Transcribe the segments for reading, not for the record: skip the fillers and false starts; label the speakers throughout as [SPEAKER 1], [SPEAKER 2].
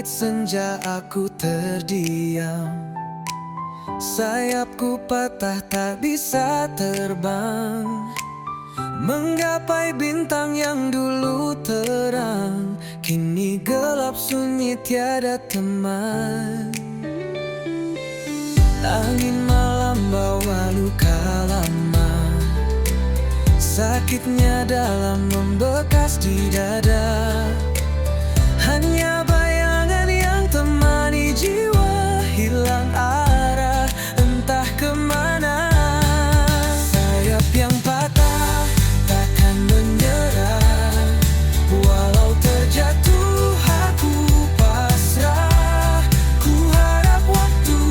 [SPEAKER 1] langit senja aku terdiam. Sayapku patah tak bisa terbang, menggapai bintang yang dulu terang. Kini gelap sunyi tiada teman. Angin malam bawa luka lama, sakitnya dalam membekas di dada. Hanya bayangan yang temani jiwa, hilang arah entah kemana. Sayap yang patah takkan menyerah, walau terjatuh aku pasrah. Ku harap waktu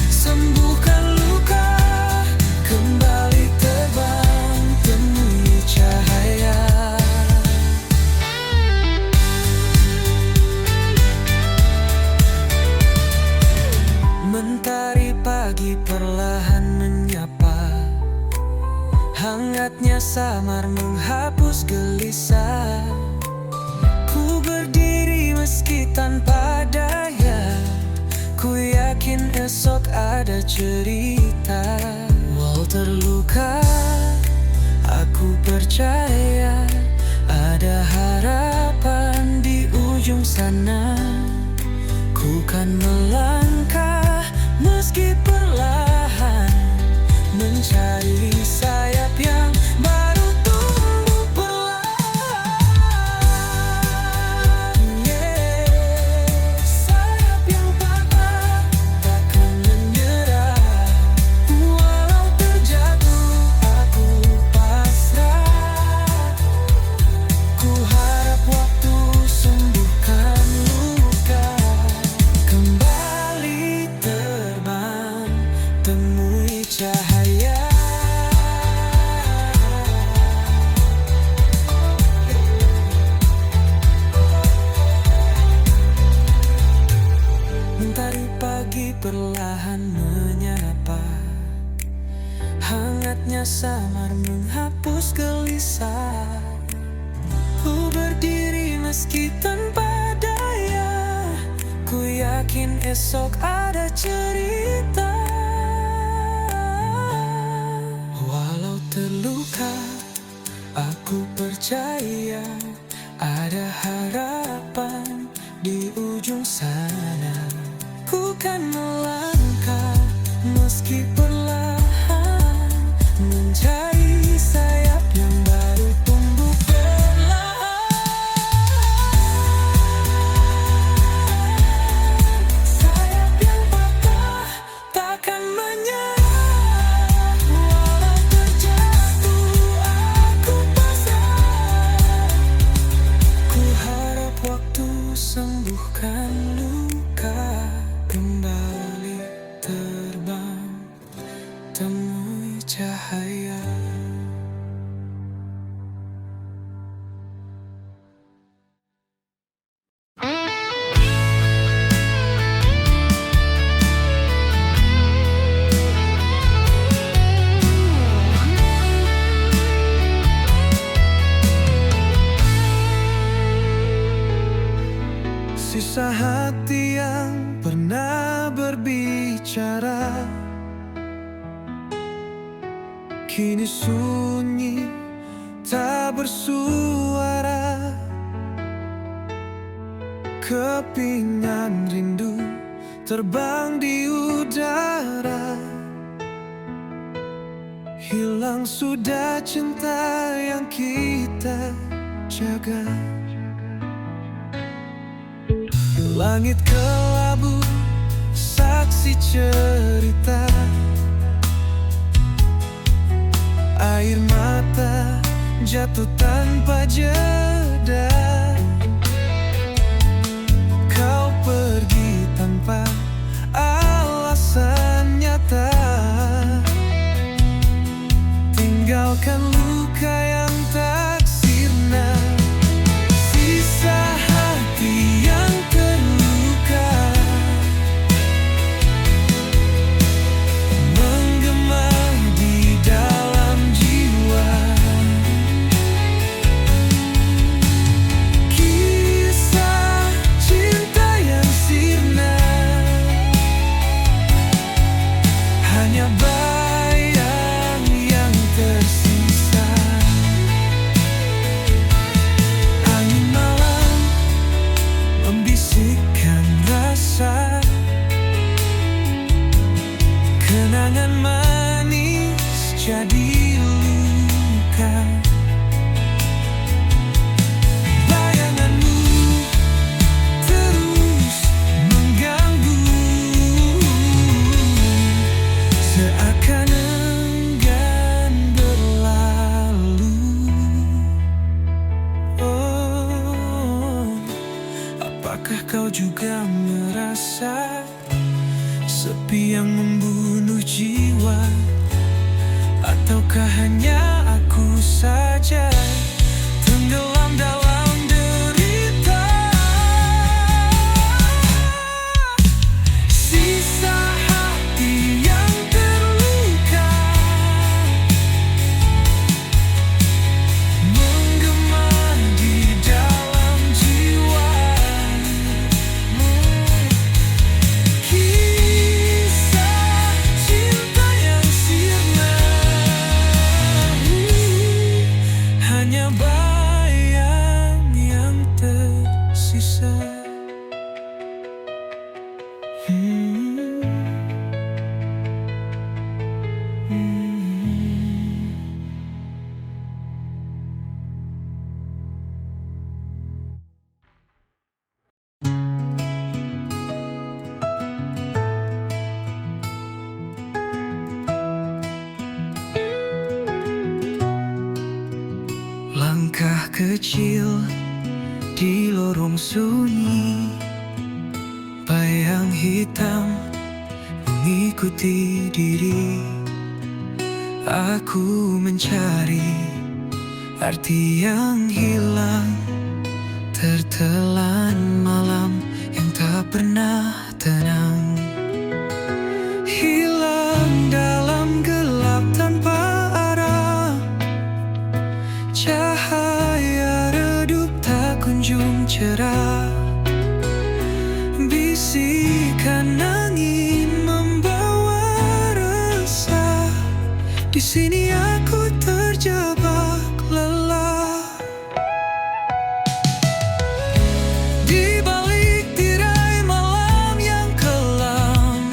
[SPEAKER 1] sembuhkan luka, kembali terbang temui cahaya. Mentari pagi perlahan menyapa, hangatnya samar menghapus gelisah. Ku berdiri meski tanpa daya, ku yakin esok ada cerita. Walau terluka, aku percaya ada harapan di ujung sana. Ku kan melangkah meski perlahan, mencari sayap yang baru tumbuh perlahan. Sayap yang patah takkan menyerah, walau terjatuh aku pasrah. Ku harap waktu sembuhkan luka, kembali terbang temui cahaya. Mentari pagi perlahan menyapa, hangatnya samar menghapus gelisah. Ku berdiri meski tanpa daya, ku yakin esok ada cerita. Walau terluka, aku percaya ada harapan di ujung sana. Ku kan melangkah meski perlahan, mencari sayap yang baru tumbuh perlahan. Sayap yang patah takkan menyerah, walau terjatuh aku pasrah. Ku harap waktu sembuhkan luka, kembali terbang temui cahaya. Sisa hati yang pernah berbicara kini sunyi tak bersuara. Kepingan rindu terbang di udara, hilang sudah cinta yang kita jaga. Langit kelabu saksi cerita, air mata jatuh tanpa jeda. Kau pergi tanpa alasan nyata, tinggalkan luka yang tak sirna. Sisa hati yang terluka menggema di dalam jiwa. Kisah cinta yang hanya bayang yang tersisa. Angin malam membisikkan rasa, kenangan manis jadi luka. Bayanganmu terus mengganggu, seakan enggan berlalu. Oh, apakah kau juga merasa sepi yang membunuh jiwa? Ataukah hanya aku saja tenggelam dalam derita? Sisa hati yang terluka menggema di dalam jiwa. Kisah cinta yang sirna, hanya bayang yang tersisa. Langkah kecil di lorong sunyi, bayang hitam mengikuti diri. Aku mencari arti yang hilang, tertelan malam yang tak pernah tenang. Hilang dalam gelap tanpa arah, cahaya redup tak kunjung cerah. Bisikan angin membawa resah, di sini aku terjebak lelah. Di balik tirai malam yang kelam,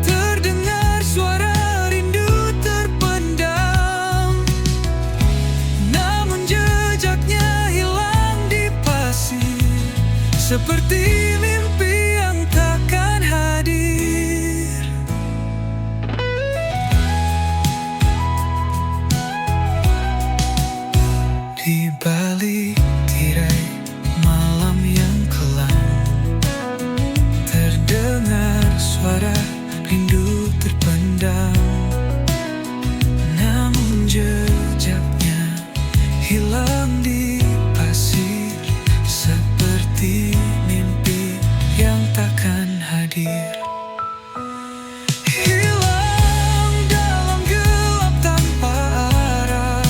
[SPEAKER 1] terdengar suara rindu terpendam. Namun jejaknya hilang di pasir, seperti mimpi yang takkan hadir. Di balik tirai malam yang kelam, terdengar suara rindu terpendam. Namun jejaknya hilang di pasir, seperti mimpi yang takkan hadir. Hilang dalam gelap tanpa arah,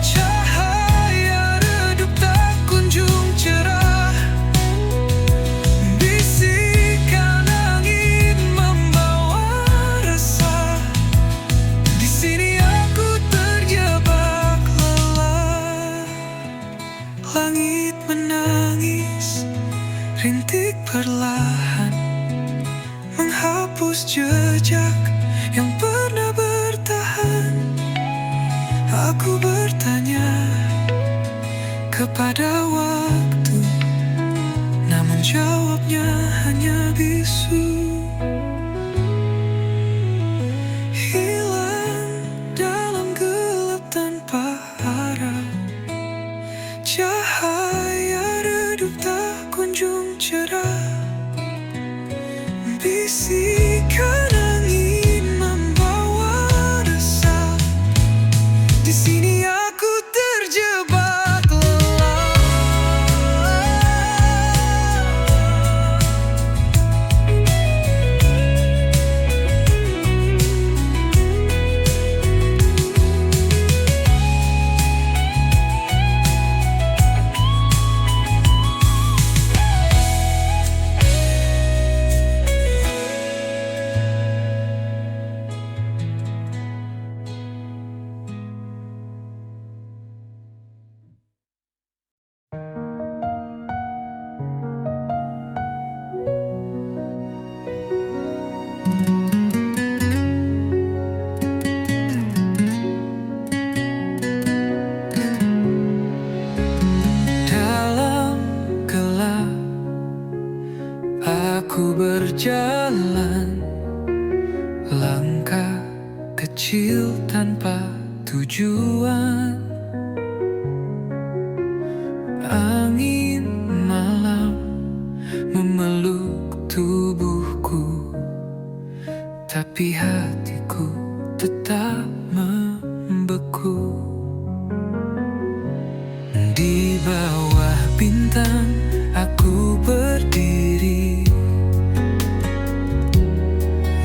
[SPEAKER 1] cahaya redup tak kunjung cerah. Bisikan angin membawa resah, di sini aku terjebak lelah. Langit menangis, rintik perlahan menghapus jejak yang pernah bertahan. Aku bertanya kepada waktu, namun jawabnya hanya bisu. Hilang dalam gelap tanpa arah, cahaya redup tak kunjung cerah. Bisikan angin membawa resah, di sini aku terjebak lelah. kecil tanpa tujuan. Angin malam memeluk tubuhku, tapi hatiku tetap membeku. Di bawah bintang aku berdiri,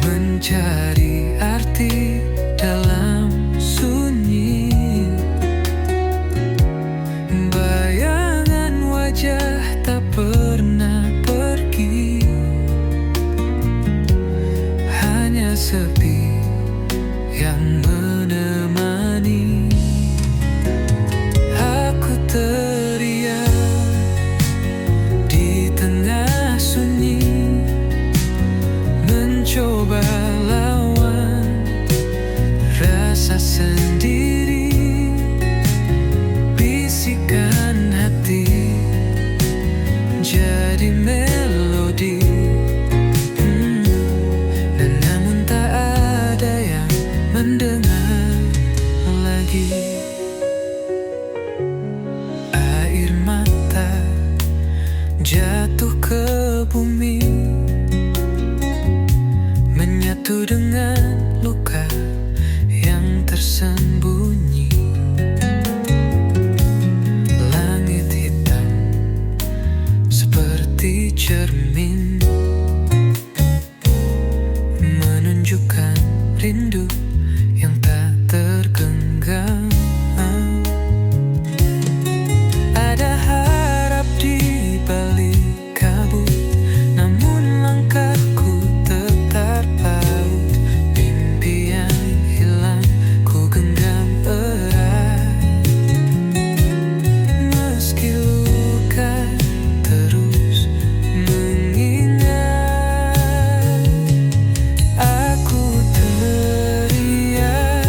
[SPEAKER 1] mencari arti dalam sunyi. Bayangan wajah tak pernah pergi, hanya sepi yang menemani. Aku teriak di tengah sunyi, mencoba lawan rasa sendiri. Bisikan hati jadi melodi, dan namun tak ada yang mendengar lagi. Air mata jatuh ke bumi, menyatu dengan luka yang tersembunyi. Langit hitam seperti cermin, menunjukkan rindu yang tak tergenggam. Ada harap di balik kabut, namun langkahku tetap paut. Mimpi yang hilang ku genggam erat, meski luka terus mengingat. Aku teriak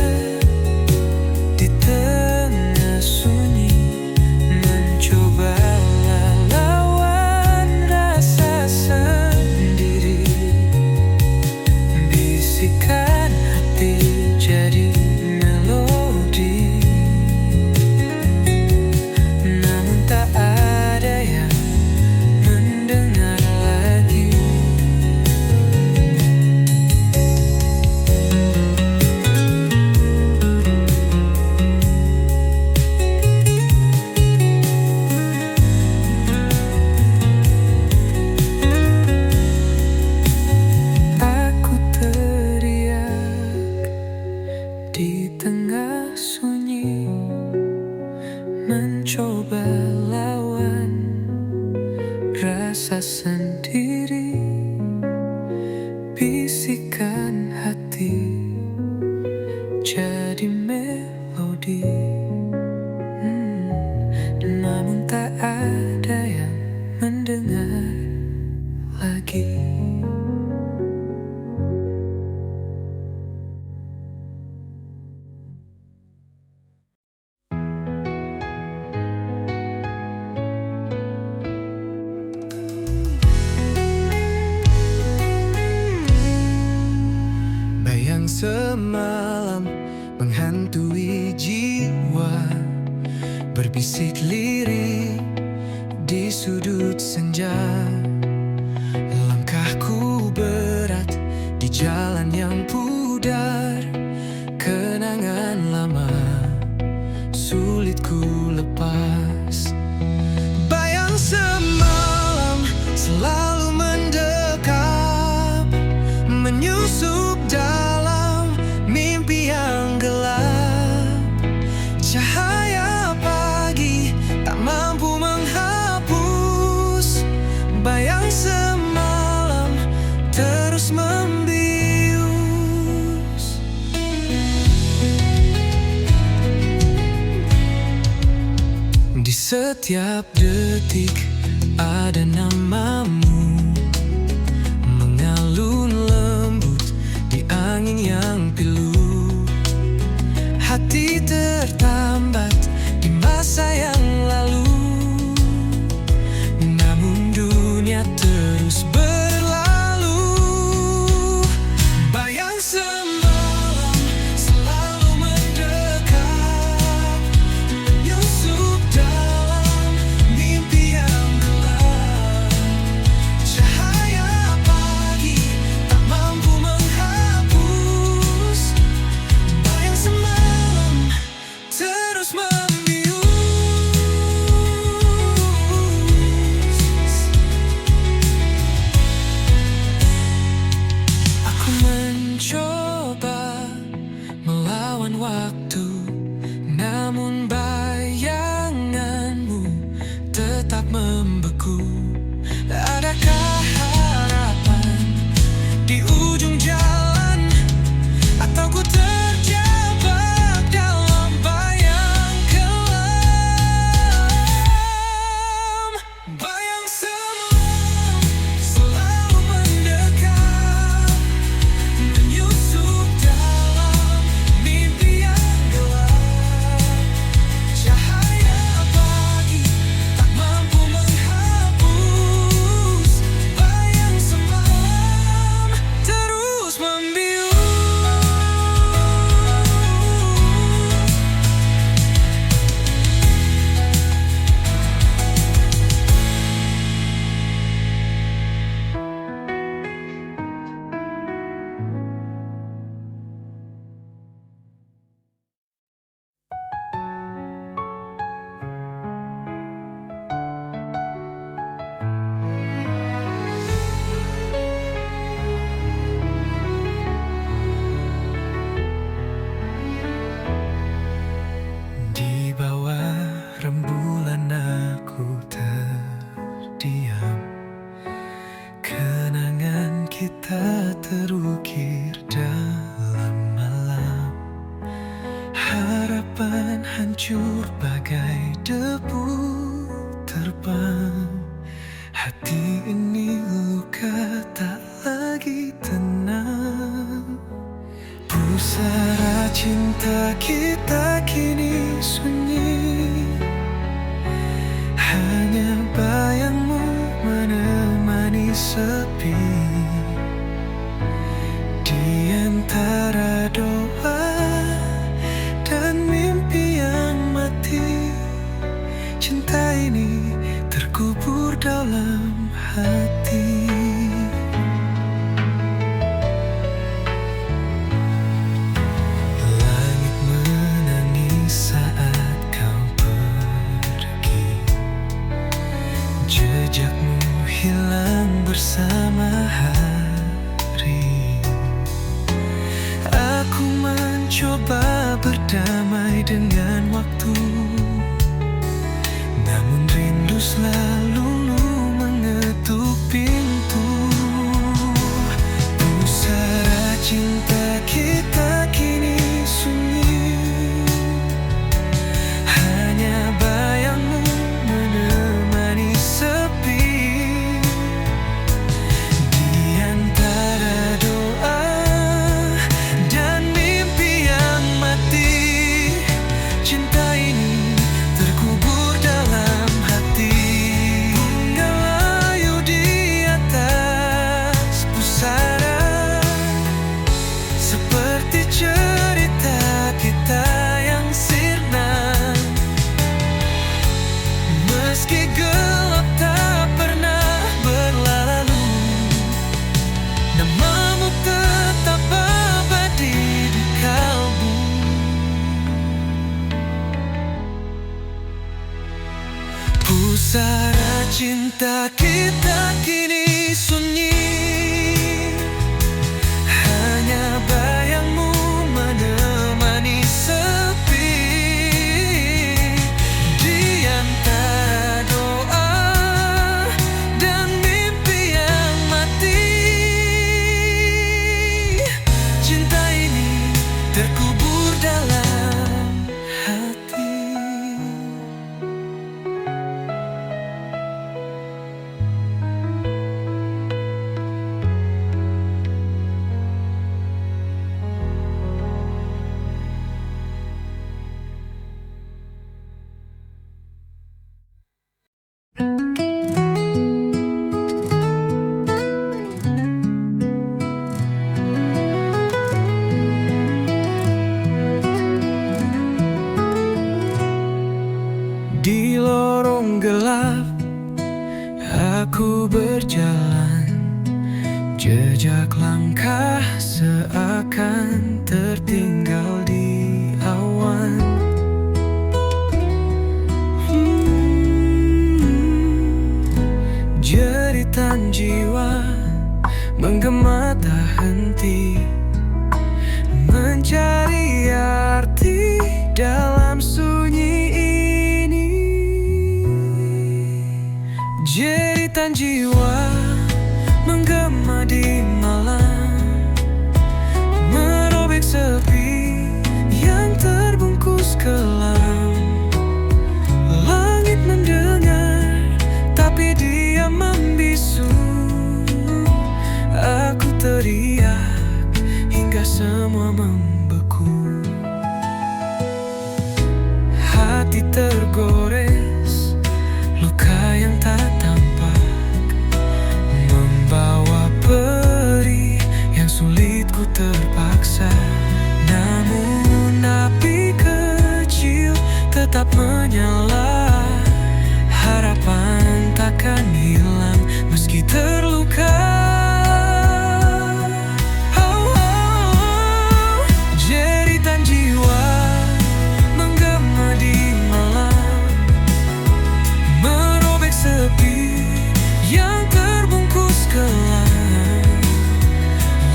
[SPEAKER 1] di tengah sunyi, mencoba lawan rasa sendiri. Bisikan hati jadi melodi, namun tak ada yang mendengar lagi. Aku teriak di tengah sunyi, mencoba lawan rasa sendiri. Bisikan hati jadi melodi, namun tak ada yang mendengar lagi. Bayang semalam menghantui jiwa, berbisik lirik di sudut senja. Langkahku berat di jalan yang pudar, kenangan lama sulit ku lepas. Bayang semalam selalu mendekap, menyusup dalam mimpi yang gelap. Cahaya pagi tak mampu menghapus bayang semalam terus membius. Di setiap detik ada namamu, mengalun lembut di angin yang pilu. Hati tertambat di masa yang lalu, namun dunia terus berlalu. Bayang semalam selalu Aku mencoba melawan waktu, namun bayanganmu tetap membeku. Adakah harapan di ujung jalan, atau ku terjebak dalam bayang kelam? Bayang semalam selalu mendekat, menyusup dalam mimpi yang gelap. Cahaya pagi tak mampu menghapus bayang semalam, terus membius. Di bawah rembulan aku terdiam, kenangan kita terukir dalam malam. Harapan hancur bagai debu terbang. Hati ini luka tak lagi tenang. Pusara cinta kita kini sunyi, hanya bayangmu menemani sepi. Di antara doa dan mimpi yang mati, cinta ini terkubur dalam hati. Langit menangis saat kau pergi, jejakmu hilang bersama hari. Aku mencoba berdamai dengan waktu, namun rindu selalu mengetuk pintu. Pusara cinta kita kini sunyi, hanya bayangmu menemani sepi. Di antara doa dan mimpi yang mati, cinta ini terkubur dalam hati. Punggal layu di atas pusara, seperti cerita kita yang sirna. Meski gelap tak pernah berlalu, namamu tetap abadi di kalbu. Pusara cinta kita kini sunyi, hanya bayangmu menemani sepi. Di antara doa dan mimpi yang mati, cinta ini terkubur dalam hati. Di lorong gelap aku berjalan, jejak langkah seakan tertinggal di awan. Jeritan jiwa menggema tak henti, menggores luka yang tak tampak, membawa perih yang sulit ku terpaksa. Namun api kecil tetap menyala, harapan takkan hilang meski terluka. Jeritan jiwa menggema di malam, merobek sepi yang terbungkus kelam.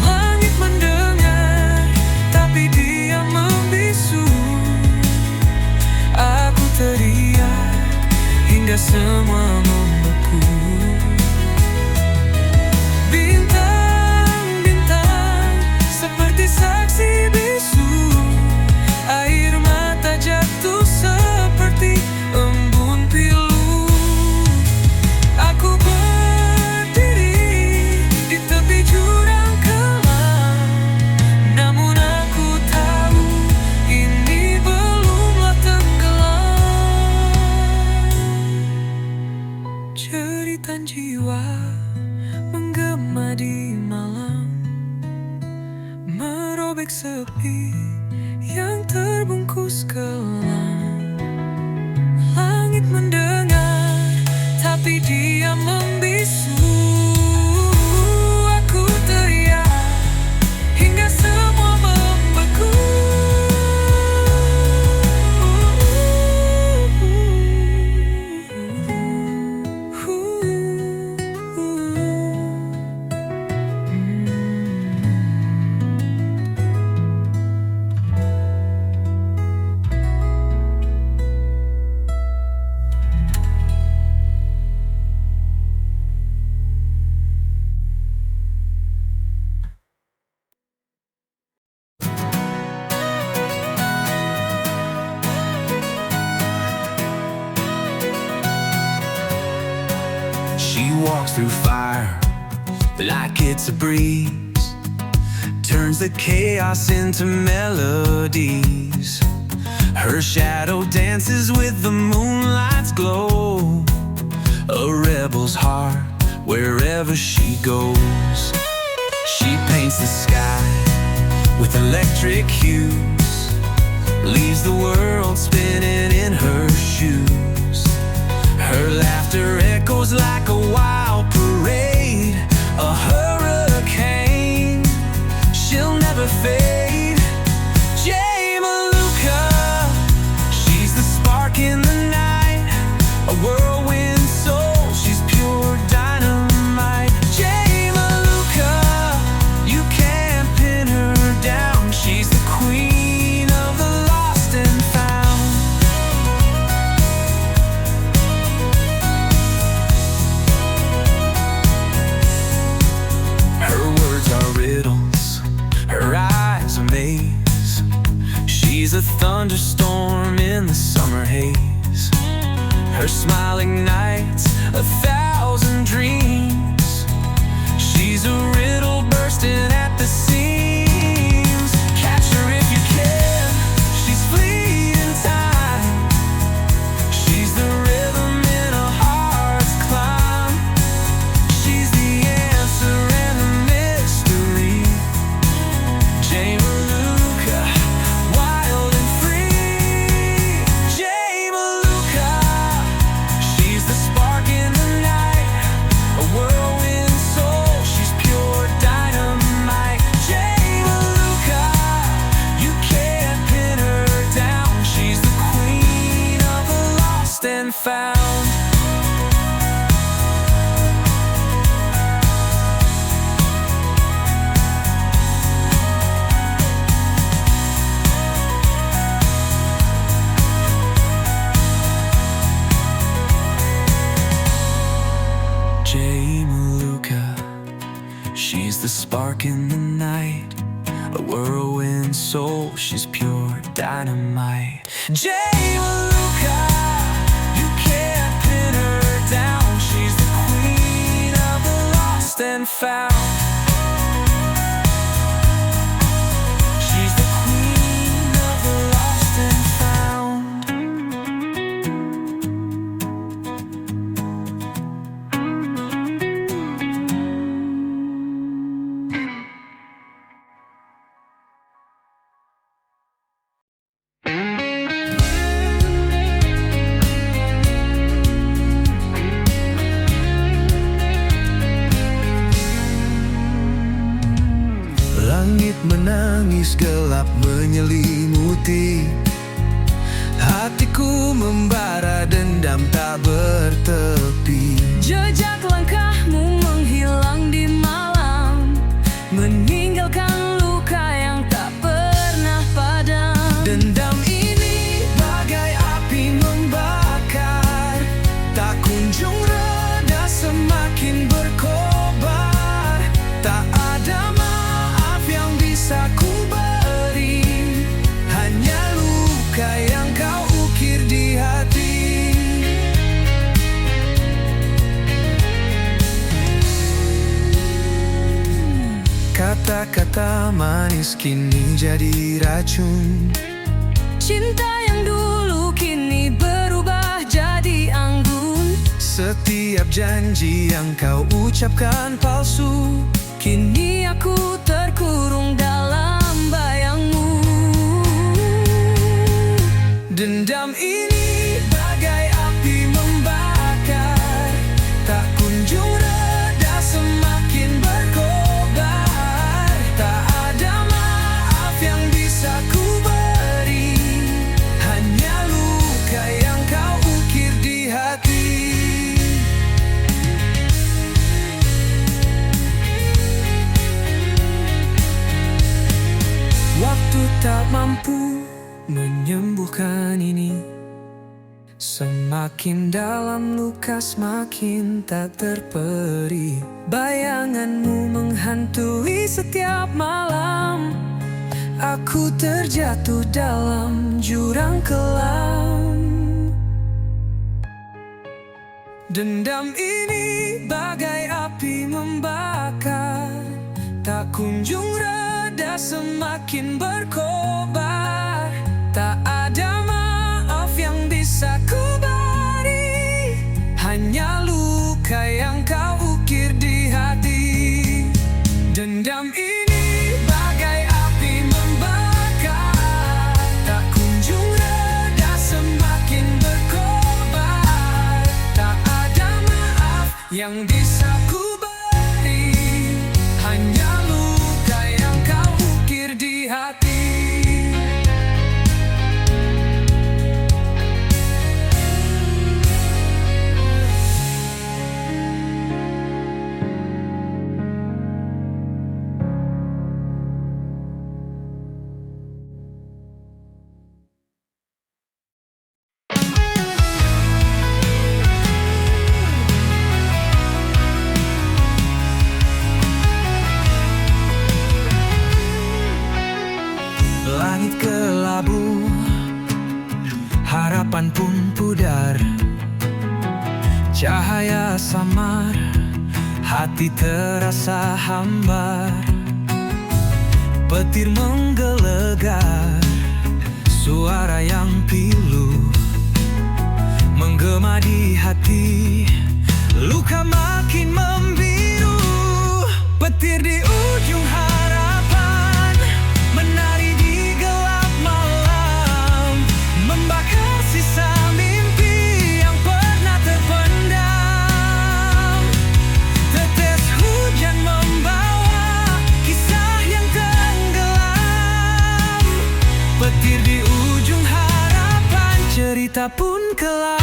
[SPEAKER 1] Langit mendengar tapi dia membisu. Aku teriak hingga semua membeku. Bintang-bintang seperti saksi bisu, air mata jatuh seperti embun pilu. Aku berdiri di tepi jurang kelam, namun aku tahu ini belumlah tenggelam. Jeritan jiwa menggema di malam, merobek sepi yang terbungkus kelam. Langit mendengar tapi dia membisu. Aku teriak hingga semua membeku.
[SPEAKER 2] She walks through fire like it's a breeze, turns the chaos into melodies. Her shadow dances with the moonlight's glow, a rebel's heart wherever she goes. She paints the sky with electric hues, leaves the world spinning in her shoes. Her laughter echoes like a wild parade, a hurricane, she'll never fade. Jay Maluka, she's the spark in the night, a whirlwind soul, she's pure dynamite. Jay Maluka, you can't pin her down, she's the queen of the lost and found. Her words are riddles, her eyes a maze. She's a thunderstorm in the summer haze. Her smile ignites 1,000 dreams. She's a riddle bursting at the seams. Catch her if you can, she's fleeting time. She's the rhythm in a heart's climb. She's the answer and the mystery. Jay Maluka, wild and free. Jay Maluka, she's the spark in the night, a whirlwind soul, she's pure dynamite. Jay Maluka, you can't pin her down, she's the queen of the lost and found. Jay Maluka, she's the spark in the night, a whirlwind soul, she's pure dynamite. Jay Maluka, you can't pin her down, she's the queen of the lost and found. She's the queen of the lost and found.
[SPEAKER 1] Langit menangis, gelap menyelimuti. Hatiku membara, dendam tak bertepi.
[SPEAKER 3] Jejak langkahmu menghilang di malam, meninggalkan luka yang tak pernah padam.
[SPEAKER 1] Dendam ini bagai api membakar, tak kunjung reda, semakin berkobar. Tak ada maaf yang bisa ku beri, hanya luka yang kau ukir di hati. Kata-kata manis kini jadi racun.
[SPEAKER 3] Cinta yang dulu kini berubah jadi anggun.
[SPEAKER 1] Setiap janji yang kau ucapkan palsu,
[SPEAKER 3] Kini aku terkurung dalam bayangmu.
[SPEAKER 1] dendam ini bagai api membakar, tak kunjung reda, semakin berkobar. Tak ada maaf yang bisa ku beri, hanya luka yang kau ukir di hati. Waktu tak mampu menyembuhkan ini. Semakin dalam luka, semakin tak terperi. Bayanganmu menghantui setiap malam. Aku terjatuh dalam jurang kelam. Dendam ini bagai api membakar, tak kunjung reda, semakin berkobar. Tak ada maaf yang bisa ku beri, hanya luka yang kau ukir di hati. Dendam ini bagai api membakar, tak kunjung reda, semakin berkobar. Tak ada maaf yang bisa ku beri, hanya luka yang kau ukir di hati. Langit kelabu, harapan pun pudar. Cahaya samar, hati terasa hambar. Petir menggelegar, suara yang pilu menggema di hati. Luka makin membiru, petir di ujung harapan menari di gelap malam, membakar sisa mimpi yang pernah terpendam. Tetes hujan membawa kisah yang tenggelam. Petir di ujung harapan, cerita pun kelam.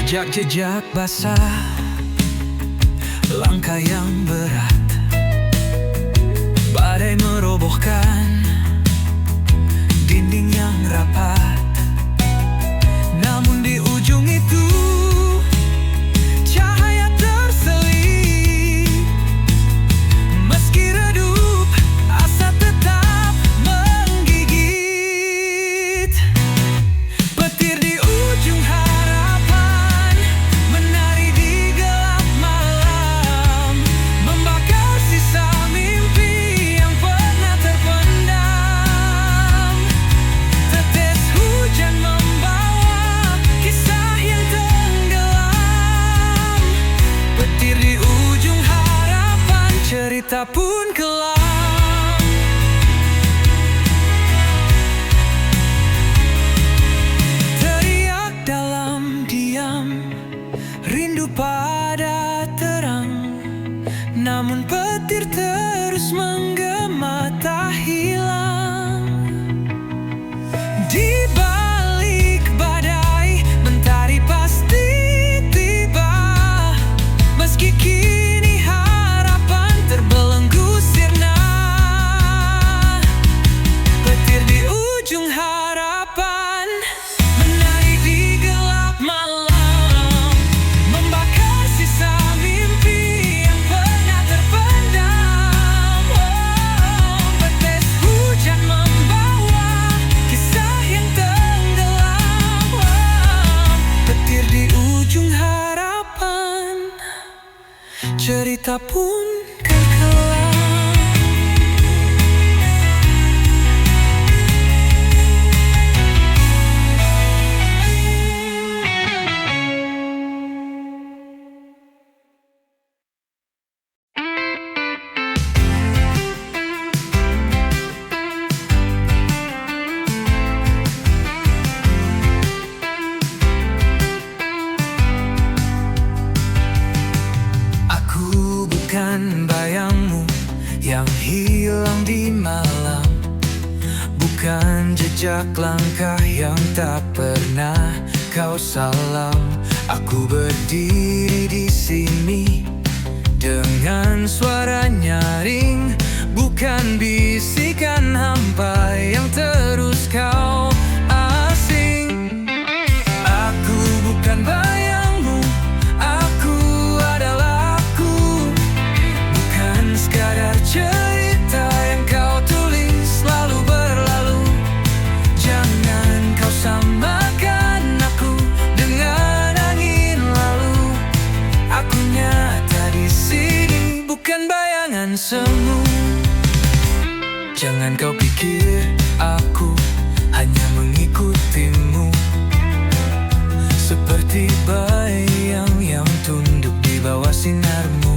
[SPEAKER 1] Jejak-jejak basah, langkah yang berat, badai merobohkan dinding yang rapat. Namun di ujung itu cahaya terselip. Meski redup, asa tetap menggigit. Petir di ujung harapan menari di gelap malam, membakar sisa mimpi yang pernah terpendam. Tetes hujan hidup pada terang, namun petir terus menggema tak hilang. Di balik badai, mentari pasti tiba. Meski kini harapan terbelenggu sirna, petir di ujung harapan menari di gelap malam, membakar sisa mimpi yang pernah terpendam. Petir hujan membawa kisah yang tenggelam. Petir di ujung harapan, cerita pun kekelam. Aku bukan bayangmu yang hilang di malam, bukan jejak langkah yang tak pernah kau salam. Aku berdiri di sini dengan suara nyaring, bukan bisikan hampa yang terus kau asing. Aku bukan bayangmu, aku adalah aku, bukan sekadar cerita yang kau tulis lalu berlalu. Jangan kau samakan aku dengan angin lalu. Aku nyata di sini, bukan bayangan semu. Jangan kau pikir aku hanya mengikutimu, seperti bayang yang tunduk di bawah sinarmu.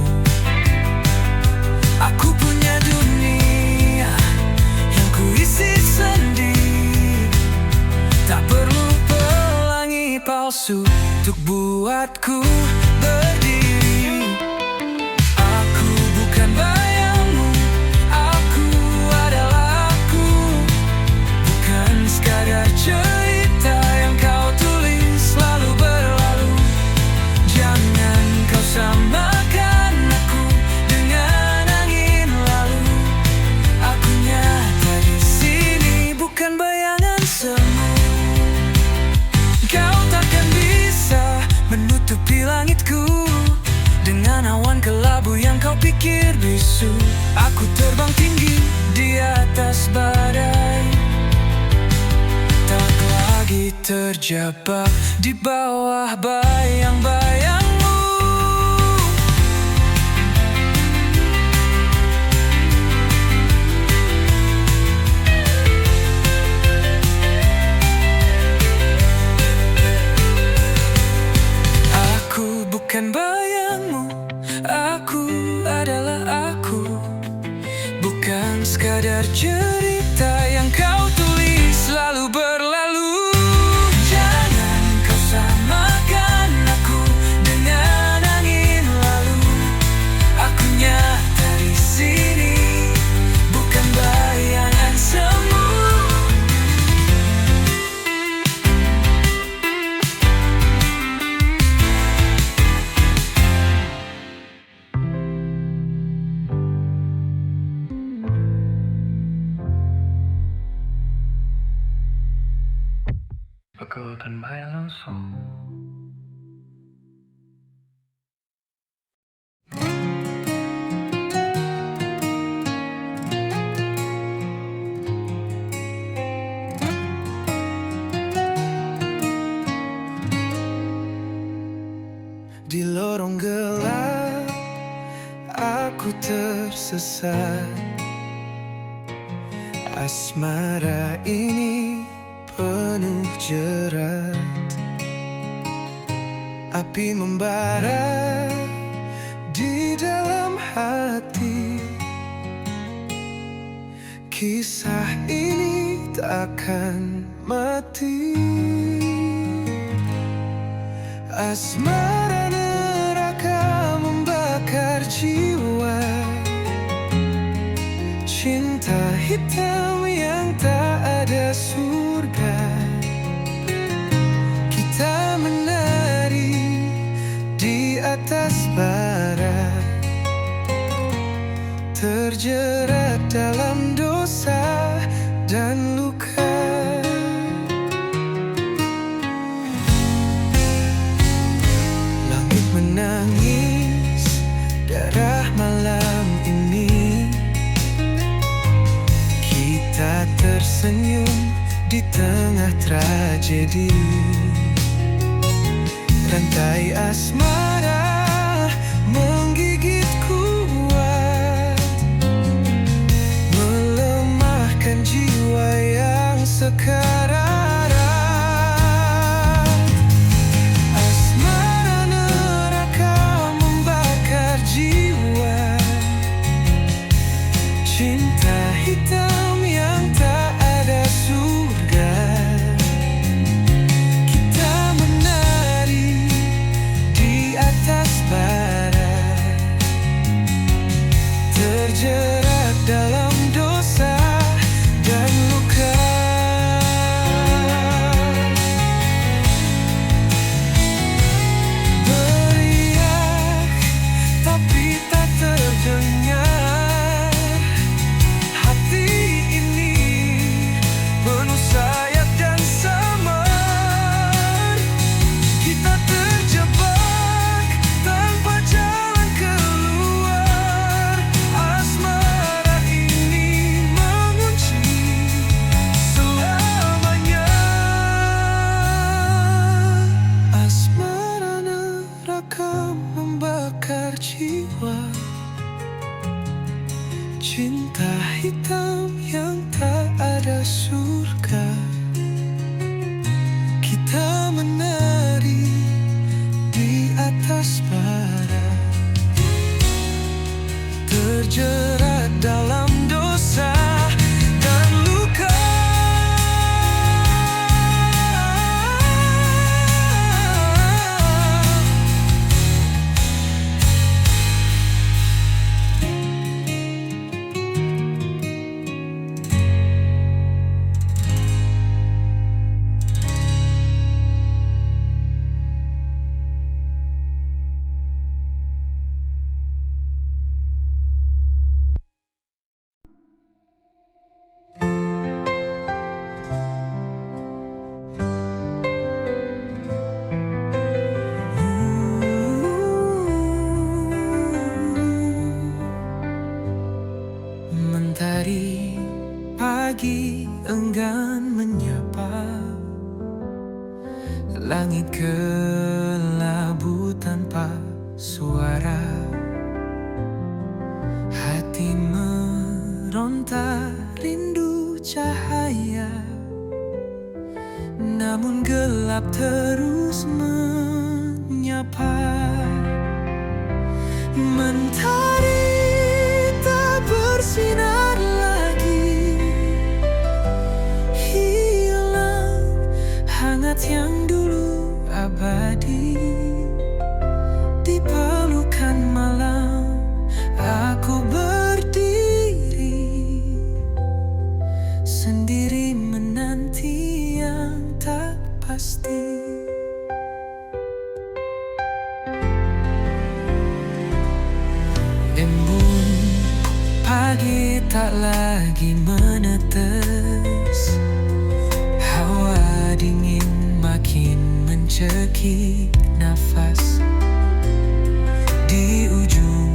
[SPEAKER 1] Aku punya dunia yang kuisi sendiri, tak perlu pelangi palsu untuk buatku berdiri. Aku bukan bayangmu, aku adalah aku, bukan sekadar cerita yang kau tulis lalu berlalu. Jangan kau samakan aku dengan angin lalu. Aku nyata di sini, bukan bayangan semu. Kau takkan bisa menutupi langitku dengan awan kelabu yang kau pikir bisu. Aku terbang tinggi di atas badai, tak lagi terjebak di bawah bayang-bayangmu. Aku bukan bayangmu, aku adalah aku, bukan sekadar cerita yang kau tulis lalu berlalu. Jangan kau samakan aku dengan angin lalu. Aku nyata di sini, bukan bayangan semu. Bukan bayang langsung. Di lorong gelap aku tersesat. Asmara ini penuh jerat, api membara di dalam hati. Kisah ini takkan mati. Asmara hitam yang tak ada surga. Kita menari di atas bara, terjerat dalam dosa dan luka. Langit menangis darah malam ini. Kita tersenyum di tengah tragedi. Rantai asmara menggigit kuat, melemahkan jiwa yang sekarat. Asmara neraka membakar jiwa, cinta hitam yang tak ada surga. Kita menari di atas bara, terjerat dalam dosa dan luka. Beriak tapi tak terdengar. Hati ini penuh sayap dan samar. Kita terjebak tanpa jalan keluar. Asmara ini mengunci selamanya. Asmara neraka membakar jiwa, cinta hitam yang tak ada surga. Kita menari di atas bara, terjerat dalam dosa dan luka. Mentari pagi enggan menyapa, langit kelabu tanpa suara. Hati meronta rindu cahaya, namun gelap terus menyapa. Mentari tak bersinar lagi, hilang hangat yang dulu abadi. Di pelukan malam aku berdiri, sendiri menanti yang tak pasti. Embun pagi tak lagi menetes, hawa dingin makin mencekik nafas. Di ujung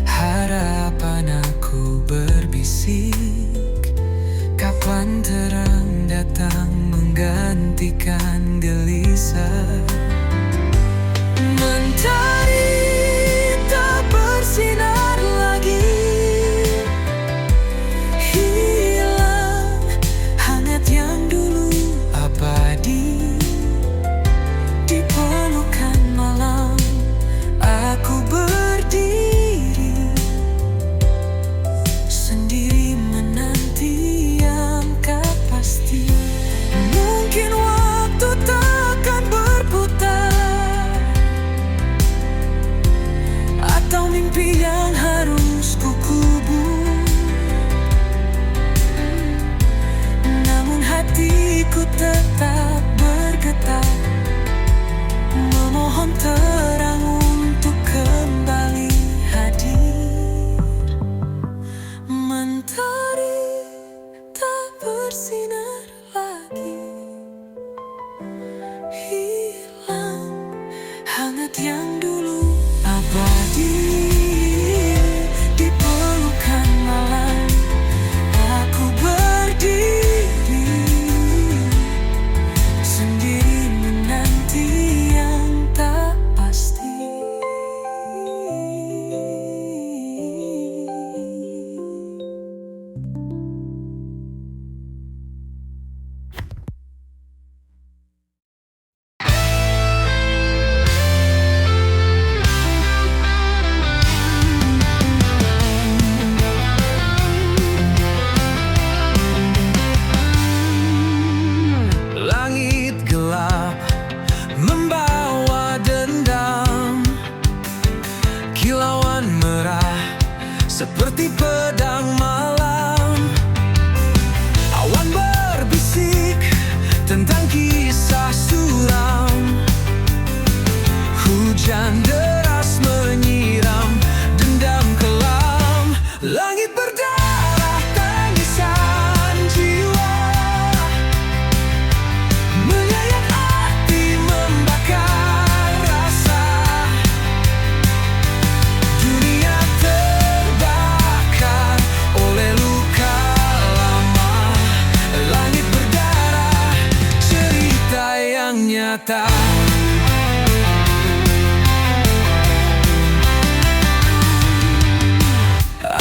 [SPEAKER 1] harapan aku berbisik, kapan terang datang menggantikan gelisah. Mentari tak bersinar lagi, hilang hangat yang dulu abadi. Di pelukan malam hangat yang dulu abadi. Di pelukan malam aku berdiri, sendiri menanti yang tak pasti. Langit gelap membawa dendam, kilauan merah seperti pedang malam. Awan berbisik tentang kisah suram, hujan deras menyiram dendam kelam. Langit berdarah tangisan jiwa, menyayat hati membakar rasa. Dunia terbakar oleh luka lama. Langit berdarah, cerita yang nyata.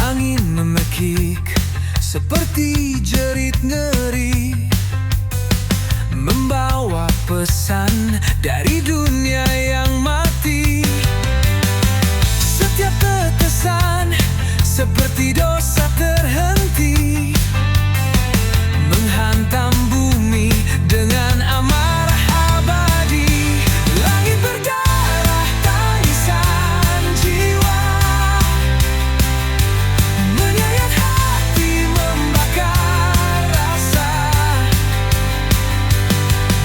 [SPEAKER 1] Angin memekik seperti jerit ngeri, membawa pesan dari dunia yang mati. Setiap tetesan seperti dosa terhenti, menghantam bumi dengan amarah abadi. Langit berdarah tangisan jiwa, menyayat hati membakar rasa.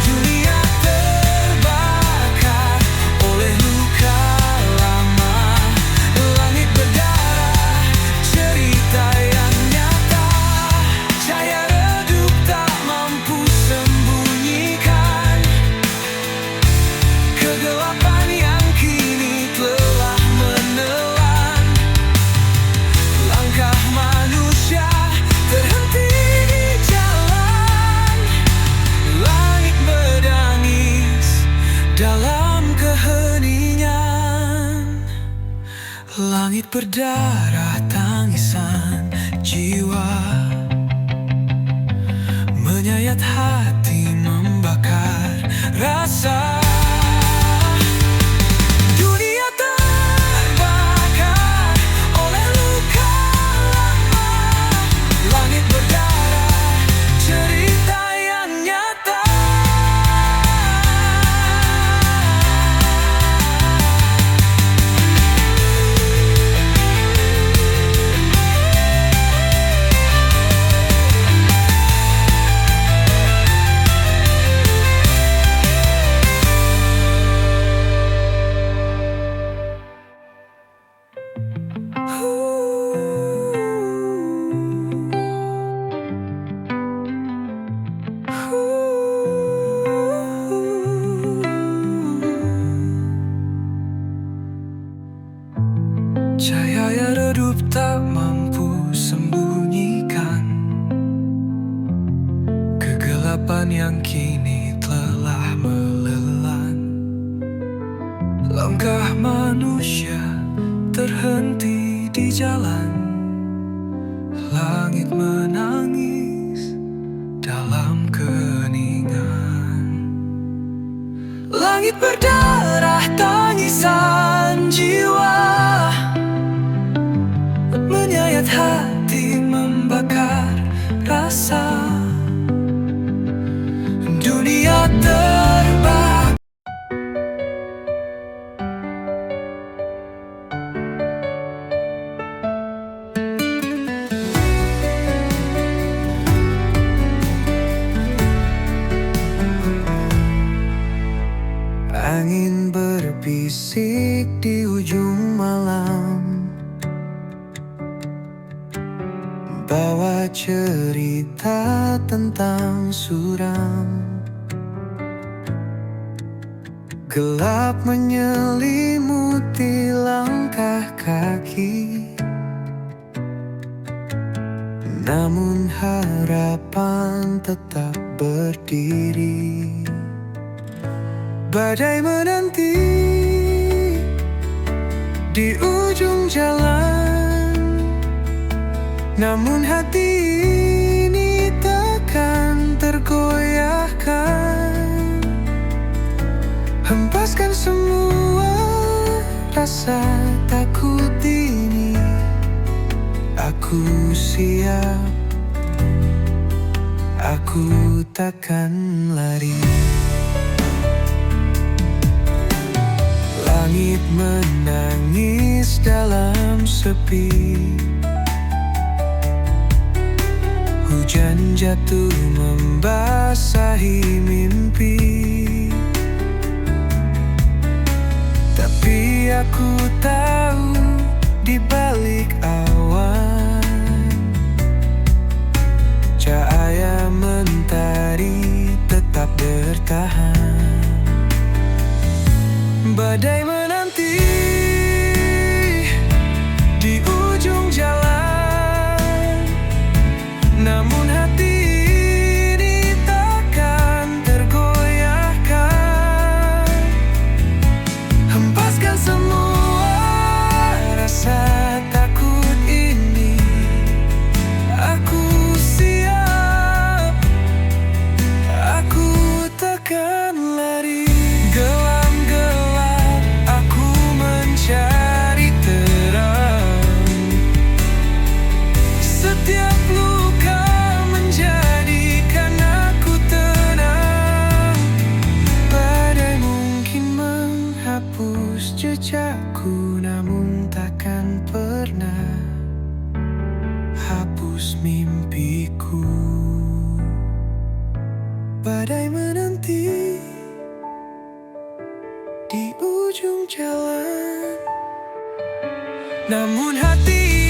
[SPEAKER 1] Dunia terbakar oleh luka lama. Langit berdarah, cerita yang nyata. Cahaya redup tak mampu sembunyikan kegelapan yang kini telah menelan. Langkah manusia terhenti di jalan. Langit menangis dalam keheningan. Langit berdarah tangisan jiwa, menyayat hati membakar rasa. Dunia terbakar oleh luka lama. Langit berdarah, cerita yang nyata. Cahaya redup tak mampu sembunyikan kegelapan yang kini telah melelan. Langkah manusia terhenti di jalan. Langit menangis dalam keheningan. Langit berdarah tangisan jiwa, menyayat hati membakar rasa. Dunia terbakar. Angin berbisik di ujung malam, bawa cerita tentang suram. Gelap menyelimuti langkah kaki, namun harapan tetap berdiri. Badai menanti di ujung jalan, namun hati ini takkan tergoyahkan. Hempaskan semua rasa takut ini. Aku siap, aku takkan lari. Langit menangis dalam sepi, hujan jatuh membasahi mimpi. Tapi aku tahu di balik awan, cahaya mentari tetap bertahan. Badai menanti di ujung jalan, namun hati ini takkan tergoyahkan. Hempaskan semua rasa takut ini. Aku siap, aku takkan lari. Gelam-gelap aku mencari terang. Setiap luka menjadikan aku tenang. Badai mungkin menghapus jejakku, namun takkan pernah hapus mimpiku. Badai menanti di ujung jalan, namun hati